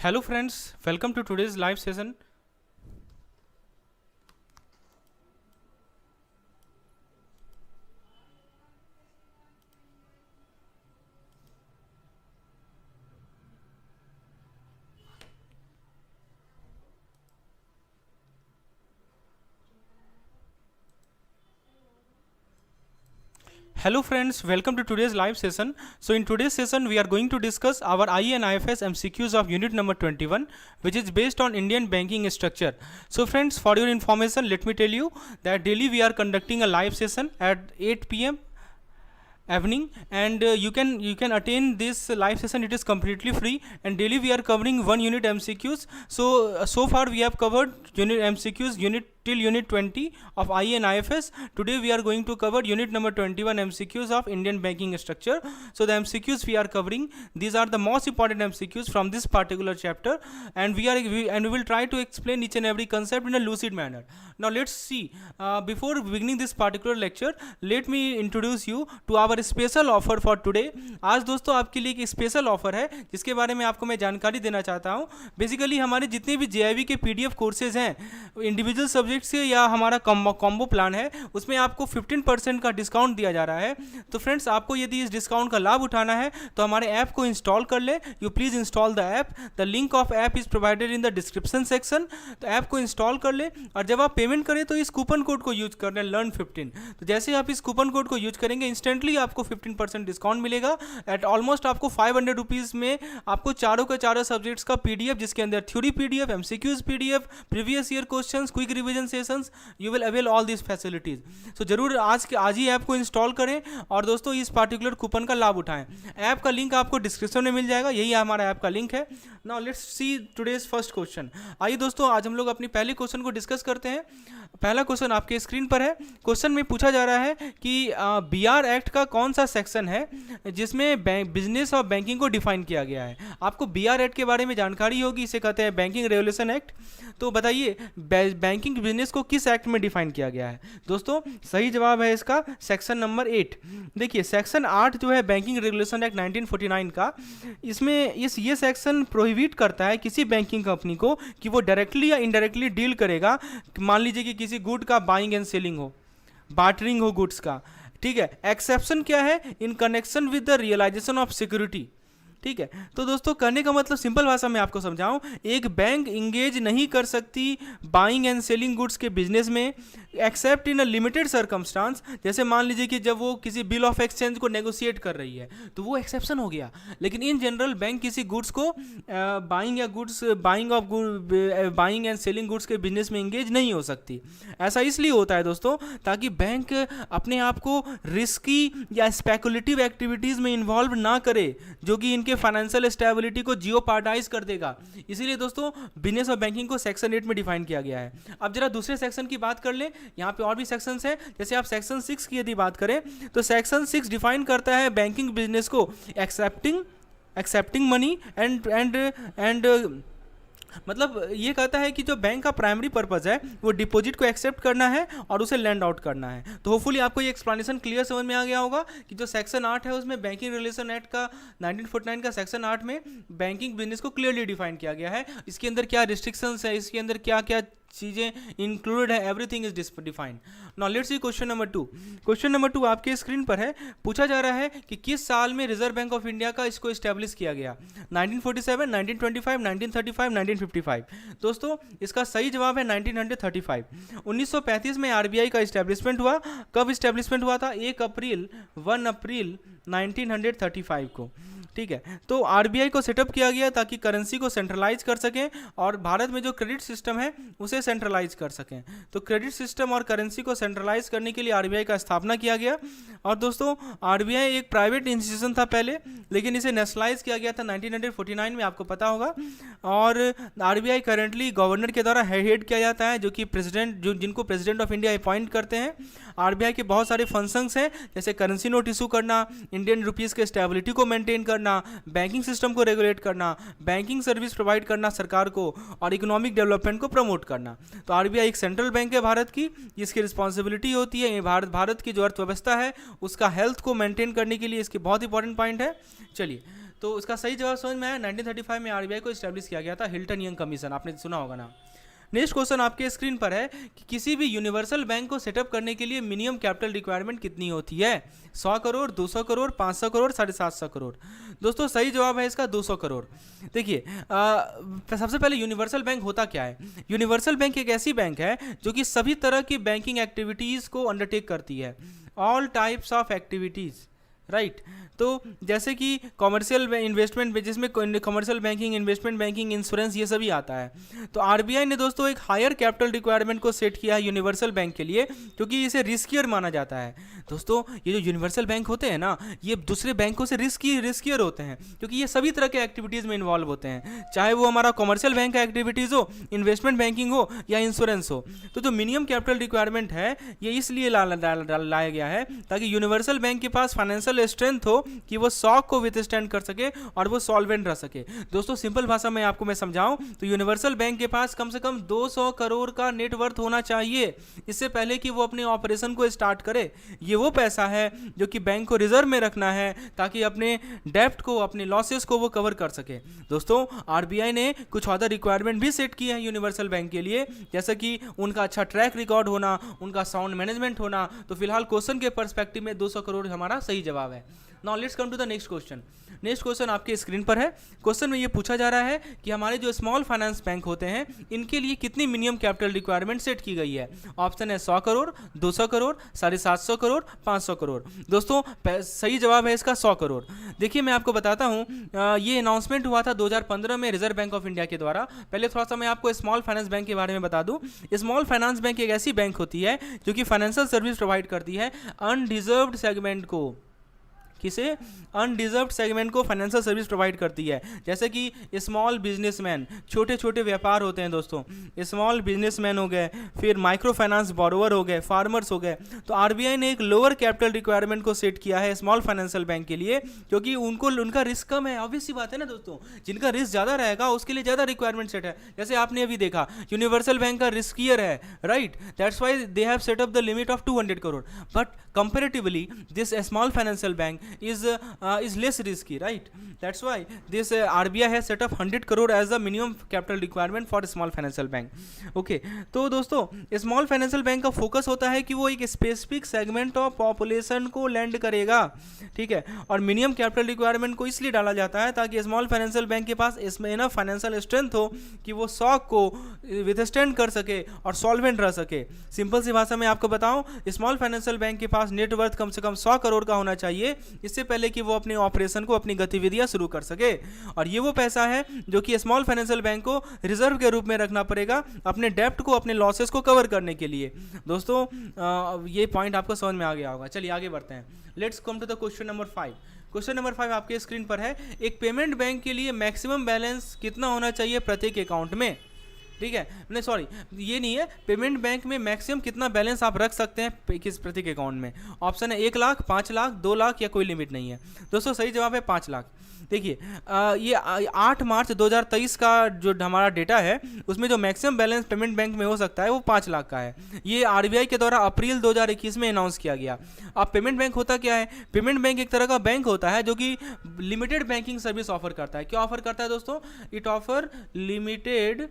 Hello friends, welcome to today's live session. Hello friends, welcome to today's live session. So in today's session we are going to discuss our IE and IFS MCQs of unit number 21, which is based on Indian banking structure. So friends, for your information, let me tell you that daily we are conducting a live session at 8 p.m. evening, and you can attain this live session. It is completely free, and daily we are covering one unit MCQs. So far we have covered unit MCQs till unit 20 of IE and IFS. Today we are going to cover unit number 21 MCQs of Indian banking structure. So the MCQs we are covering, these are the most important MCQs from this particular chapter, and we will try to explain each and every concept in a lucid manner. Now let's see, before beginning this particular lecture, let me introduce you to our special offer for today. आज दोस्तों आपके लिए एक special offer है जिसके बारे में आपको मैं जानकारी देना चाहता हूं. बेसिकली हमारे जितने भी जेआईवी के पीडीएफ कोर्सेज हैं, इंडिविजुअल सब्जेक्ट से या हमारा कॉम्बो प्लान है, उसमें आपको 15% का डिस्काउंट दिया जा रहा है. तो फ्रेंड्स, आपको यदि इस डिस्काउंट का लाभ उठाना है तो हमारे ऐप को इंस्टॉल कर ले. You please install the app. The link of app is provided in the description section. तो ऐप को इंस्टॉल कर ले, और जब आप पेमेंट करें तो इस कूपन कोड को यूज करना, LEARN15. तो जैसे आप इस कूपन कोड को यूज करेंगे, इंस्टेंटली आपको 15% डिस्काउंट मिलेगा. एट ऑलमोस्ट आपको 500 रुपीज़ में आपको चारों के चारों सब्जेक्ट्स का पीडीएफ, जिसके अंदर theory PDF, MCQs PDF, previous year questions, quick revision sessions, you will avail all this facilities. So जरूर आज ही ऐप को इंस्टॉल करें और दोस्तों इस पार्टिकुलर कूपन का लाभ उठाएं. ऐप का लिंक आपको डिस्क्रिप्शन में मिल जाएगा. यही हमारा ऐप का लिंक है. Now let's see today's first question. आइए दोस्तों, आज हम लोग अपनी पहले क्वेश्चन को डिस्कस करते हैं. पहला क्वेश्चन आपके स्क्रीन पर है. क्वेश्चन में पूछा जा रहा है कि बीआर एक्ट का कौन सा सेक्शन है जिसमें बिजनेस और बैंकिंग को डिफाइन किया गया है. आपको बीआर एक्ट के बारे में जानकारी होगी. इसे कहते हैं बैंकिंग रेगुलेशन एक्ट. तो बताइए, बैंकिंग बिजनेस को किस एक्ट में डिफाइन किया गया है. दोस्तों सही जवाब है इसका सेक्शन नंबर 8. देखिए, सेक्शन 8 जो है बैंकिंग रेगुलेशन एक्ट 1949 का, इसमें ये सेक्शन प्रोहिबिट करता है किसी बैंकिंग कंपनी को कि वो डायरेक्टली या इनडायरेक्टली डील करेगा. मान लीजिए कि किसी गुड का बाइंग एंड सेलिंग हो, बार्टरिंग हो गुड्स का. ठीक है. एक्सेप्शन क्या है? In connection with the realisation of security. ठीक है. तो दोस्तों कहने का मतलब सिंपल भाषा में आपको समझाऊं, एक बैंक इंगेज नहीं कर सकती बाइंग एंड सेलिंग गुड्स के बिजनेस में accept in a limited circumstance. जैसे मान लीजिए कि जब वो किसी बिल ऑफ एक्सचेंज को नेगोशिएट कर रही है तो वो एक्सेप्शन हो गया. लेकिन इन जनरल बैंक किसी गुड्स को बाइंग एंड सेलिंग गुड्स के बिजनेस में इंगेज नहीं हो सकती. ऐसा इसलिए होता है दोस्तों ताकि बैंक अपने आप को रिस्की या स्पेकुलेटिव एक्टिविटीज़ में इन्वॉल्व ना करे जो कि इनके फाइनेंशियल स्टेबिलिटी को जियोपार्टाइज कर देगा. इसीलिए दोस्तों बिजनेस और बैंकिंग को सेक्शन 8 में डिफाइन किया गया है. अब जरा दूसरे सेक्शन की बात कर ले. यहाँ पे और भी सेक्शंस हैं. जैसे आप सेक्शन 6 की यदि बात करें तो सेक्शन 6 डिफाइन करता है बैंकिंग बिजनेस को एक्सेप्टिंग मनी एंड मतलब ये कहता है कि जो बैंक का प्राइमरी पर्पस है वो डिपॉजिट को एक्सेप्ट करना है और उसे लैंड आउट करना है. तो होपफुली आपको ये एक्सप्लेनेशन क्लियर समझ में आ गया होगा कि जो सेक्शन 8 है उसमें बैंकिंग रेगुलेशन एक्ट का 1949 का सेक्शन 8 में बैंकिंग बिजनेस को क्लियरली डिफाइन किया गया है. इसके अंदर क्या रिस्ट्रिक्शंस है, इसके अंदर क्या क्या चीज़ें इंक्लूडेड है, everything is defined. Now let's see question number 2. Question number 2 आपके स्क्रीन पर है. पूछा जा रहा है कि किस साल में रिजर्व बैंक ऑफ इंडिया का इसको इस्टेब्लिश किया गया. 1947, 1925, 1935, 1955. दोस्तों इसका सही जवाब है 1935. 1935 में आरबीआई का इस्टेब्लिशमेंट हुआ. कब इस्टेब्लिशमेंट हुआ था? 1 अप्रैल 1935 को. ठीक है. तो आरबीआई को सेटअप किया गया ताकि करेंसी को सेंट्रलाइज कर सकें और भारत में जो क्रेडिट सिस्टम है उसे सेंट्रलाइज कर सकें. तो क्रेडिट सिस्टम और करेंसी को सेंट्रलाइज करने के लिए आरबीआई का स्थापना किया गया. और दोस्तों आरबीआई एक प्राइवेट इंस्टीट्यूशन था पहले, लेकिन इसे नेशनलाइज किया गया था 1949 में, आपको पता होगा. और आरबीआई करेंटली गवर्नर के द्वारा हेड किया जाता है, जो कि जिनको प्रेसिडेंट ऑफ इंडिया अपॉइंट करते हैं. आरबीआई के बहुत सारे फंक्शंस हैं, जैसे करेंसी नोट इशू करना, इंडियन रुपीज़ के स्टेबिलिटी को मेंटेन करना, बैंकिंग सिस्टम को रेगुलेट करना, बैंकिंग सर्विस प्रोवाइड करना सरकार को, और इकोनॉमिक डेवलपमेंट को प्रमोट करना. तो आरबीआई एक सेंट्रल बैंक है भारत की, जिसकी रिस्पॉन्सिबिलिटी होती है भारत की जो अर्थव्यवस्था है उसका हेल्थ को मेंटेन करने के लिए. इसके बहुत इंपॉर्टेंट पॉइंट है. चलिए तो इसका सही जवाब समझ में आया। 1935 में आरबीआई को इस्टेब्लिश किया गया था, हिल्टन यंग कमीशन, आपने सुना होगा ना। नेक्स्ट क्वेश्चन आपके स्क्रीन पर है कि किसी भी यूनिवर्सल बैंक को सेटअप करने के लिए मिनिमम कैपिटल रिक्वायरमेंट कितनी होती है? 100 करोड़, 200 करोड़, 500 करोड़, 750 करोड़। दोस्तों सही जवाब है इसका 200 करोड़। देखिए सबसे पहले यूनिवर्सल बैंक होता क्या है? यूनिवर्सल बैंक एक ऐसी बैंक है जो कि सभी तरह की बैंकिंग एक्टिविटीज़ को अंडरटेक करती है, all types of activities, right. तो जैसे कि कॉमर्शियल इन्वेस्टमेंट, जिसमें commercial banking, investment banking, insurance, ये सभी आता है। तो आरबीआई ने दोस्तों एक हायर कैपिटल रिक्वायरमेंट को सेट किया है यूनिवर्सल बैंक के लिए, क्योंकि इसे रिस्कियर माना जाता है। दोस्तों ये जो यूनिवर्सल बैंक होते हैं ना, ये दूसरे बैंकों से रिस्कियर होते हैं, क्योंकि ये सभी तरह के एक्टिविटीज़ में इन्वॉल्व होते हैं, चाहे वो हमारा कॉमर्शियल बैंक का एक्टिविटीज़ हो, इन्वेस्टमेंट बैंकिंग हो या इंश्योरेंस हो। तो जो मिनिमम कैपिटल रिक्वायरमेंट है ये इसलिए लाया गया है ताकि यूनिवर्सल बैंक के पास फाइनेंशियल स्ट्रेंथ हो कि वो शॉक को विथस्टैंड कर सके और वो सॉल्वेंट रह सके। दोस्तों सिंपल भाषा में आपको मैं समझाऊं तो यूनिवर्सल बैंक के पास कम से कम 200 करोड़ का नेटवर्थ होना चाहिए इससे पहले कि वो अपने ऑपरेशन को स्टार्ट करे। ये वो पैसा है जो कि बैंक को रिजर्व में रखना है ताकि अपने डेप्ट को, अपने लॉसेस को वो कवर कर सके। दोस्तों आरबीआई ने कुछ अदर रिक्वायरमेंट भी सेट की है यूनिवर्सल बैंक के लिए, जैसे कि उनका अच्छा ट्रैक रिकॉर्ड होना, उनका साउंड मैनेजमेंट होना। तो फिलहाल क्वेश्चन के पर्सपेक्टिव में 200 करोड़ हमारा सही जवाब है। Now let's come to the next question. Next question आपके स्क्रीन पर है। क्वेश्चन में ये पूछा जा रहा है कि हमारे जो स्मॉल फाइनेंस बैंक होते हैं इनके लिए कितनी मिनिमम कैपिटल रिक्वायरमेंट सेट की गई है। ऑप्शन है 100 करोड़, 200 करोड़, 750 करोड़, 500 करोड़। दोस्तों सही जवाब है इसका 100 करोड़। देखिए मैं आपको बताता हूँ, ये अनाउंसमेंट हुआ था 2015 में रिजर्व बैंक ऑफ इंडिया के द्वारा। पहले थोड़ा सा मैं आपको स्मॉल फाइनेंस बैंक के बारे में बता दूँ। स्मॉल फाइनेंस बैंक एक ऐसी बैंक होती है जो कि फाइनेंशियल सर्विस प्रोवाइड करती है अनडिजर्व्ड सेगमेंट को। किसे? अनडिजर्व्ड सेगमेंट को फाइनेंशियल सर्विस प्रोवाइड करती है, जैसे कि स्मॉल बिजनेसमैन, छोटे छोटे व्यापार होते हैं दोस्तों, स्मॉल बिजनेसमैन हो गए, फिर माइक्रो फाइनेंस बोरोवर हो गए, फार्मर्स हो गए। तो आरबीआई ने एक लोअर कैपिटल रिक्वायरमेंट को सेट किया है स्मॉल फाइनेंशियल बैंक के लिए, क्योंकि उनका रिस्क कम है। ऑब्वियस सी बात है ना दोस्तों, जिनका रिस्क ज़्यादा रहेगा उसके लिए ज़्यादा रिक्वायरमेंट सेट है। जैसे आपने अभी देखा यूनिवर्सल बैंक का रिस्कियर है, right, that's why they have set up the limit of 200 crore, but comparatively this small financial bank is less risky, right? That's why this RBI has set up 100 crore as the minimum capital requirement for small financial bank. Okay, तो दोस्तों small financial bank का focus होता है कि वो एक specific segment of population को land करेगा, ठीक है। और मिनिमम कैपिटल रिक्वायरमेंट को इसलिए डाला जाता है ताकि स्मॉल फाइनेंशियल बैंक के पास इसमें इनफ फाइनेंशियल स्ट्रेंथ हो कि वो शॉक को विथस्टैंड कर सके और सॉल्वेंट रह सके। सिंपल सी भाषा में आपको बताऊं, स्मॉल फाइनेंशियल बैंक के पास नेटवर्थ कम से कम 100 करोड़ का होना चाहिए इससे पहले कि वो अपने ऑपरेशन को, अपनी गतिविधियां शुरू कर सके। और ये वो पैसा है जो कि स्मॉल फाइनेंशियल बैंक को रिजर्व के रूप में रखना पड़ेगा अपने डेप्ट को, अपने लॉसेस को कवर करने के लिए। दोस्तों ये पॉइंट आपको समझ में आ गया होगा। चलिए आगे बढ़ते हैं। Let's come to the question number 5। Question number 5 आपके स्क्रीन पर है। एक पेमेंट बैंक के लिए मैक्सिमम बैलेंस कितना होना चाहिए प्रत्येक अकाउंट में? ठीक है, नहीं सॉरी, ये नहीं है, पेमेंट बैंक में मैक्सिमम कितना बैलेंस आप रख सकते हैं किस प्रत्येक अकाउंट में। ऑप्शन है 1 लाख, 5 लाख, 2 लाख या कोई लिमिट नहीं है। दोस्तों सही जवाब है 5 लाख। देखिए ये 8 मार्च 2023 का जो हमारा डेटा है उसमें जो मैक्सिमम बैलेंस पेमेंट बैंक में हो सकता है वो 5 लाख का है। ये आरबीआई के द्वारा अप्रैल 2021 में अनाउंस किया गया। अब पेमेंट बैंक होता क्या है? पेमेंट बैंक एक तरह का बैंक होता है जो कि लिमिटेड बैंकिंग सर्विस ऑफर करता है। क्या ऑफर करता है दोस्तों? It offer limited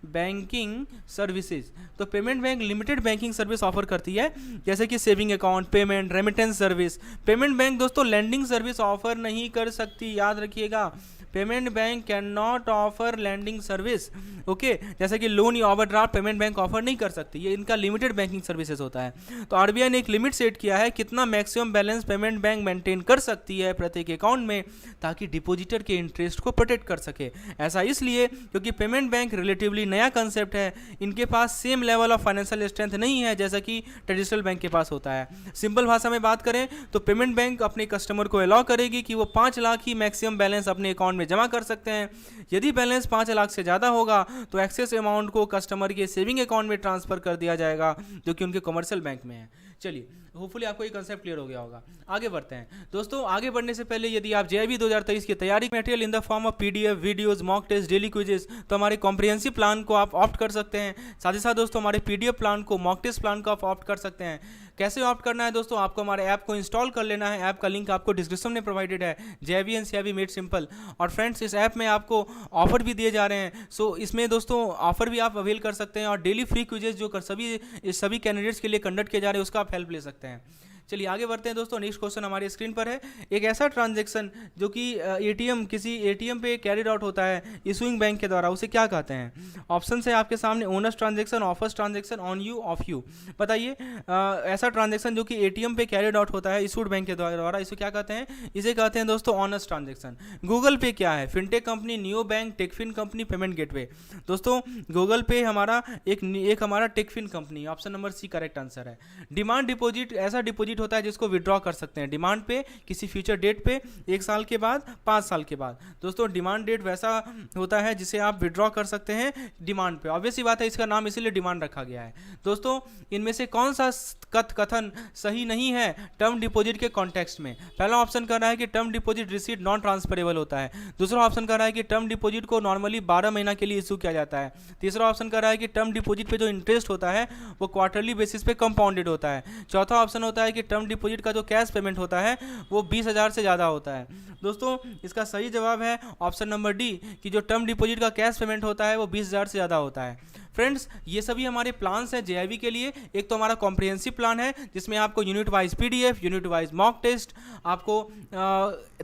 banking services. तो payment bank limited banking service offer करती है, जैसे कि saving account, payment, remittance service. Payment bank दोस्तों लैंडिंग सर्विस ऑफर नहीं कर सकती, याद रखिएगा। Payment bank can not offer lending service, okay, जैसे कि लोन या ओवरड्राफ्ट पेमेंट बैंक ऑफर नहीं कर सकती, ये इनका लिमिटेड बैंकिंग सर्विसेज होता है। तो आरबीआई ने एक लिमिट सेट किया है कितना maximum balance payment bank maintain कर सकती है प्रत्येक अकाउंट में, ताकि डिपॉजिटर के इंटरेस्ट को प्रोटेक्ट कर सके। ऐसा इसलिए क्योंकि पेमेंट बैंक रिलेटिवली नया कंसेप्ट है, इनके पास same level of financial strength नहीं है जैसा कि ट्रेडिशनल बैंक के पास होता है। सिंपल भाषा में बात करें तो पेमेंट बैंक अपने कस्टमर को अलाउ करेगी कि वो 5 लाख ही मैक्सिमम बैलेंस अपने अकाउंट में जमा कर सकते हैं। यदि बैलेंस 5 लाख से ज़्यादा होगा तो एक्सेस अमाउंट को कस्टमर के सेविंग अकाउंट में ट्रांसफर कर दिया जाएगा जो कि उनके कमर्शियल बैंक में है। चलिए होपफुली आपको ये कंसेप्ट क्लियर हो गया होगा। आगे बढ़ते हैं दोस्तों। आगे बढ़ने से पहले यदि आप जेईई 2023 की तैयारी material in the form of PDF, videos, mock test, daily quizzes, तो हमारे कॉम्प्रिहेंसिव प्लान को आप ऑप्ट कर सकते हैं। साथ ही साथ दोस्तों हमारे पीडीएफ प्लान को, मॉक टेस्ट प्लान को आप ऑप्ट कर सकते हैं। कैसे ऑप्ट करना है दोस्तों, आपको हमारे ऐप को इंस्टॉल कर लेना है। ऐप का लिंक आपको डिस्क्रिप्शन में प्रोवाइडेड है, जेईई एनसीईआरटी मेड सिंपल। और फ्रेंड्स इस ऐप में आपको ऑफर भी दिए जा रहे हैं, सो इसमें दोस्तों ऑफर भी आप अवेल कर सकते हैं और डेली फ्री क्विजेस जो सभी कैंडिडेट्स के लिए कंडक्ट किए जा रहे हैं उसका आप हेल्प ले सकते हैं। चलिए आगे बढ़ते हैं दोस्तों। नेक्स्ट क्वेश्चन हमारी स्क्रीन पर है। एक ऐसा ट्रांजैक्शन जो कि किसी एटीएम पे कैरिड आउट होता है इशूइंग बैंक के द्वारा, उसे क्या कहते हैं? ऑप्शन है आपके सामने, owners transaction, offers transaction, on you, of you. बताइए ऐसा ट्रांजैक्शन जो कि एटीएम पे कैरिड आउट होता है इशूड बैंक के द्वारा, इसे क्या कहते हैं? इसे कहते हैं दोस्तों ऑनर्स ट्रांजैक्शन। गूगल पे क्या है? Fintech company, neo bank, techfin company, payment gateway. दोस्तों गूगल पे हमारा एक हमारा techfin company, option number C correct answer है। डिमांड डिपॉजिट ऐसा डिपॉजिट होता है जिसको विड्रॉ कर सकते हैं डिमांड पे, किसी फ्यूचर डेट पे, 1 साल के बाद, 5 साल के बाद। दोस्तों डिमांड डेट वैसा होता है जिसे आप विड्रॉ कर सकते हैं डिमांड पे। ऑब्वियस सी बात है इसका नाम इसीलिए डिमांड रखा गया है। दोस्तों इनमें से कौन सा कथन सही नहीं है टर्म डिपॉजिट के कॉन्टेक्स्ट में? पहला ऑप्शन कह रहा है कि term deposit receipt non transferable होता है। दूसरा ऑप्शन कह रहा है कि टर्म डिपॉजिट को नॉर्मली 12 महीना के लिए इशू किया जाता है। तीसरा ऑप्शन कह रहा है कि टर्म डिपॉजिट पे जो इंटरेस्ट होता है वो क्वार्टरली बेसिस पे कंपाउंडेड होता है। चौथा ऑप्शन होता है कि टर्म डिपॉजिट का जो कैश पेमेंट होता है वो 20,000 से ज़्यादा होता है। दोस्तों इसका सही जवाब है ऑप्शन नंबर डी कि जो टर्म डिपॉजिट का कैश पेमेंट होता है वो 20,000 से ज़्यादा होता है। फ्रेंड्स ये सभी हमारे प्लान्स हैं जेईई के लिए। एक तो हमारा कॉम्प्रिहेंसिव प्लान है जिसमें आपको unit wise PDF, unit wise mock test, आपको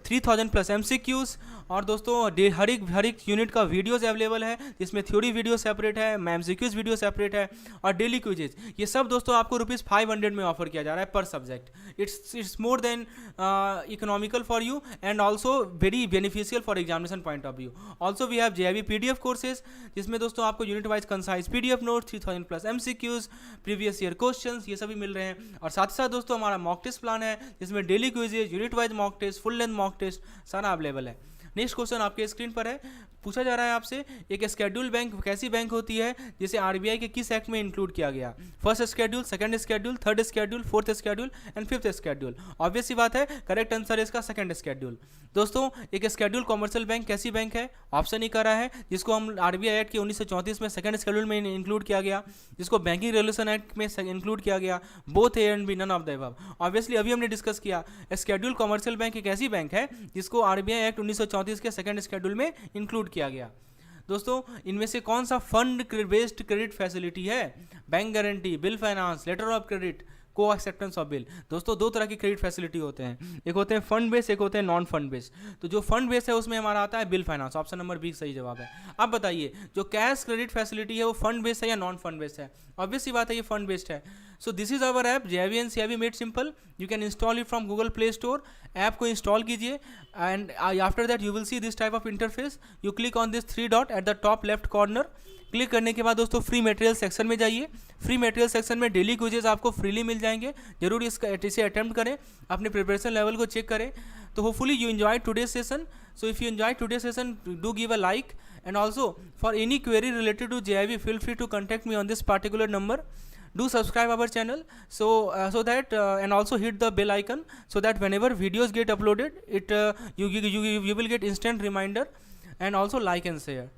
3000 प्लस एमसीक्यूज और दोस्तों हर एक यूनिट का वीडियोस अवेलेबल है जिसमें थ्योरी वीडियो सेपरेट है, एमसीक्यूज वीडियो सेपरेट है और डेली क्विजेज। ये सब दोस्तों आपको ₹500 में ऑफर किया जा रहा है पर subject. It's more than economical for you and also very beneficial for examination point of view. Also we have JEE PDF courses जिसमें दोस्तों आपको unit wise concise PDF note, 3000 plus MCQs, previous year questions, ये सभी मिल रहे हैं। और साथ ही साथ दोस्तों हमारा मॉक टेस्ट प्लान है जिसमें daily quizzes, unit wise mock test, full length mock test सारा अवेलेबल है। नेक्स्ट क्वेश्चन आपके स्क्रीन पर है। पूछा जा रहा है आपसे एक शेड्यूल बैंक कैसी बैंक होती है जिसे आरबीआई के किस एक्ट में इंक्लूड किया गया? First schedule, second schedule, third schedule, fourth schedule and fifth schedule. Obvious सी बात है करेक्ट आंसर है इसका सेकंड शेड्यूल। दोस्तों एक शेड्यूल कमर्शियल बैंक कैसी बैंक है? ऑप्शन ही कर रहा है जिसको हम आरबीआई एक्ट के 1934 में सेकंड शेड्यूल में इंक्लूड किया गया, जिसको बैंकिंग रेगुलेशन एक्ट में इंक्लूड किया गया। Both A and B, none of the above. Obviously अभी हमने डिस्कस किया शेड्यूल कमर्शियल बैंक एक ऐसी बैंक है जिसको आरबीआई एक्ट 1934 के सेकंड शेड्यूल में इंक्लूड किया गया। दोस्तों इनमें से कौन सा फंड बेस्ड क्रेडिट फैसिलिटी है? Bank guarantee, bill finance, letter of credit, co acceptance of bill. दोस्तों दो तरह की क्रेडिट फैसिलिटी होते हैं, एक होते हैं फंड बेस, एक होते हैं नॉन फंड बेस। तो जो फंड बेस है उसमें हमारा आता है bill finance, option number B सही जवाब है। अब बताइए जो कैश क्रेडिट फैसिलिटी है वो फंड बेस है या नॉन फंड बेस है? ऑब्वियस सी बात है ये फंड बेस्ड है। So this is our app JEE NCERT made simple. You can install it from Google Play Store. App को इंस्टॉल कीजिए and after that you will see this type of interface. You click on this 3 dot at the top left corner. Click करने के बाद दोस्तों free material section में जाइए। Free material section में daily quizzes आपको फ्रीली मिल जाएंगे। जरूर इसे अटेम्प्ट करें, अपने प्रिपरेशन लेवल को चेक करें। तो hopefully you enjoy today session. So if you enjoy today session do give a like and also for any query related to JIV feel free to contact me on this particular number. Do subscribe our channel so that and also hit the bell icon so that whenever videos get uploaded you will get instant reminder, and also like and share.